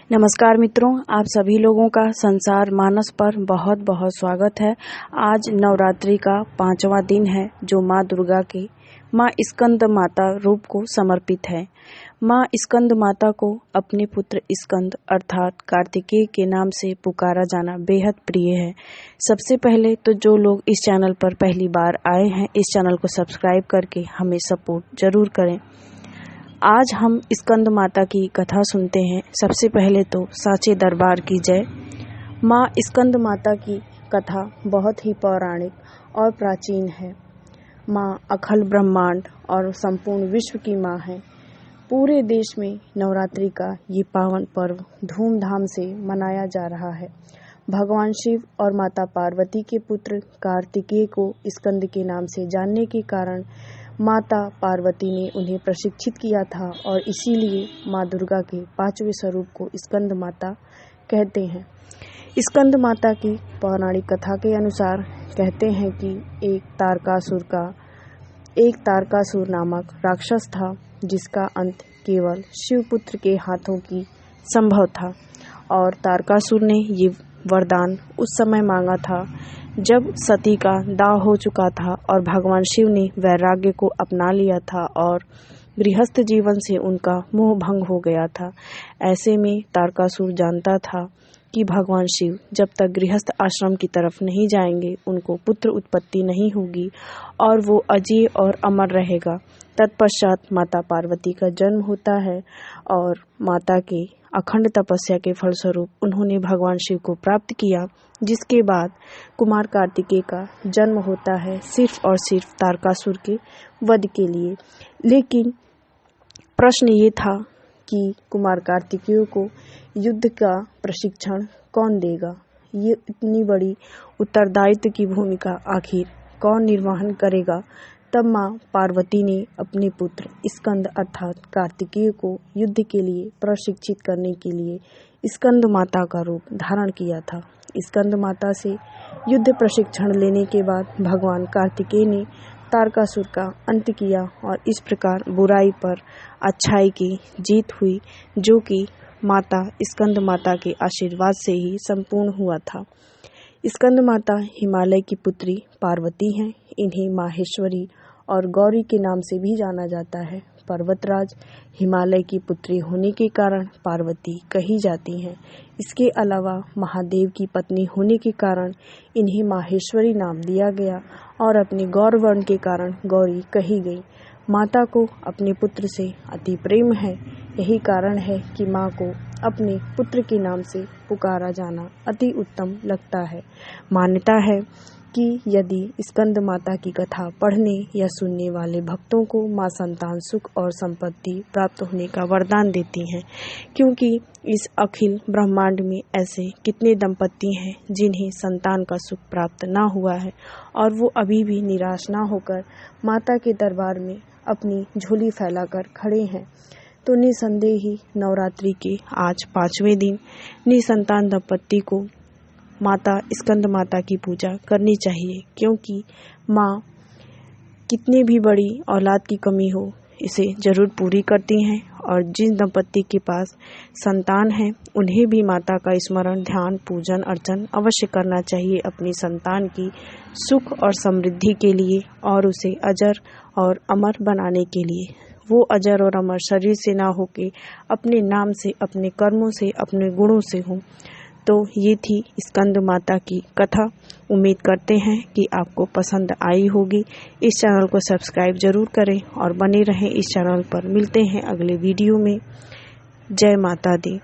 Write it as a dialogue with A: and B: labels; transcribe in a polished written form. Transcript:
A: नमस्कार मित्रों, आप सभी लोगों का संसार मानस पर बहुत बहुत स्वागत है। आज नवरात्रि का 5वां दिन है जो माँ दुर्गा के माँ स्कंद माता रूप को समर्पित है। माँ स्कंद माता को अपने पुत्र स्कंद अर्थात कार्तिकेय के नाम से पुकारा जाना बेहद प्रिय है। सबसे पहले तो जो लोग इस चैनल पर पहली बार आए हैं, इस चैनल को सब्सक्राइब करके हमें सपोर्ट जरूर करें। आज हम स्कंद माता की कथा सुनते हैं। सबसे पहले तो साचे दरबार की जय। माँ स्कंद माता की कथा बहुत ही पौराणिक और प्राचीन है। माँ अखिल ब्रह्मांड और संपूर्ण विश्व की माँ है। पूरे देश में नवरात्रि का ये पावन पर्व धूमधाम से मनाया जा रहा है। भगवान शिव और माता पार्वती के पुत्र कार्तिकेय को स्कंद के नाम से जानने के कारण माता पार्वती ने उन्हें प्रशिक्षित किया था और इसीलिए माँ दुर्गा के 5वें स्वरूप को स्कंद माता कहते हैं। स्कंद माता की पौराणिक कथा के अनुसार कहते हैं कि एक तारकासुर नामक राक्षस था जिसका अंत केवल शिवपुत्र के हाथों की संभव था और तारकासुर ने ये वरदान उस समय मांगा था जब सती का दाह हो चुका था और भगवान शिव ने वैराग्य को अपना लिया था और गृहस्थ जीवन से उनका मोह भंग हो गया था। ऐसे में तारकासुर जानता था कि भगवान शिव जब तक गृहस्थ आश्रम की तरफ नहीं जाएंगे उनको पुत्र उत्पत्ति नहीं होगी और वो अजय और अमर रहेगा। तत्पश्चात माता पार्वती का जन्म होता है और माता के अखंड तपस्या के फलस्वरूप उन्होंने भगवान शिव को प्राप्त किया, जिसके बाद कुमार कार्तिकेय का जन्म होता है सिर्फ और सिर्फ तारकासुर के वध के लिए। लेकिन प्रश्न ये था कि कुमार कार्तिकेय को युद्ध का प्रशिक्षण कौन देगा? ये इतनी बड़ी उत्तरदायित्व की भूमिका आखिर कौन निर्वहन करेगा? तब माँ पार्वती ने अपने पुत्र स्कंद अर्थात कार्तिकेय को युद्ध के लिए प्रशिक्षित करने के लिए स्कंद माता का रूप धारण किया था। स्कंद माता से युद्ध प्रशिक्षण लेने के बाद भगवान कार्तिकेय ने तारकासुर का अंत किया और इस प्रकार बुराई पर अच्छाई की जीत हुई, जो कि माता स्कंद माता के आशीर्वाद से ही संपूर्ण हुआ था। स्कंद माता हिमालय की पुत्री पार्वती हैं। इन्हें माहेश्वरी और गौरी के नाम से भी जाना जाता है। पर्वतराज हिमालय की पुत्री होने के कारण पार्वती कही जाती हैं। इसके अलावा महादेव की पत्नी होने के कारण इन्हें माहेश्वरी नाम दिया गया और अपने गौर वर्ण के कारण गौरी कही गई। माता को अपने पुत्र से अति प्रेम है। यही कारण है कि माँ को अपने पुत्र के नाम से पुकारा जाना अति उत्तम लगता है। मान्यता है कि यदि स्कंद माता की कथा पढ़ने या सुनने वाले भक्तों को माँ संतान सुख और संपत्ति प्राप्त होने का वरदान देती हैं, क्योंकि इस अखिल ब्रह्मांड में ऐसे कितने दंपति हैं जिन्हें संतान का सुख प्राप्त ना हुआ है और वो अभी भी निराश ना होकर माता के दरबार में अपनी झोली फैलाकर खड़े हैं। तो निसंदेह ही नवरात्रि के आज 5वें दिन निसंतान दंपति को माता स्कंद माता की पूजा करनी चाहिए, क्योंकि माँ कितनी भी बड़ी औलाद की कमी हो इसे जरूर पूरी करती हैं और जिन दंपति के पास संतान है उन्हें भी माता का स्मरण ध्यान पूजन अर्चन अवश्य करना चाहिए अपनी संतान की सुख और समृद्धि के लिए और उसे अजर और अमर बनाने के लिए। वो अजर और अमर शरीर से ना होके अपने नाम से, अपने कर्मों से, अपने गुणों से हो। तो ये थी स्कंद माता की कथा। उम्मीद करते हैं कि आपको पसंद आई होगी। इस चैनल को सब्सक्राइब जरूर करें और बने रहें इस चैनल पर। मिलते हैं अगले वीडियो में। जय माता दी।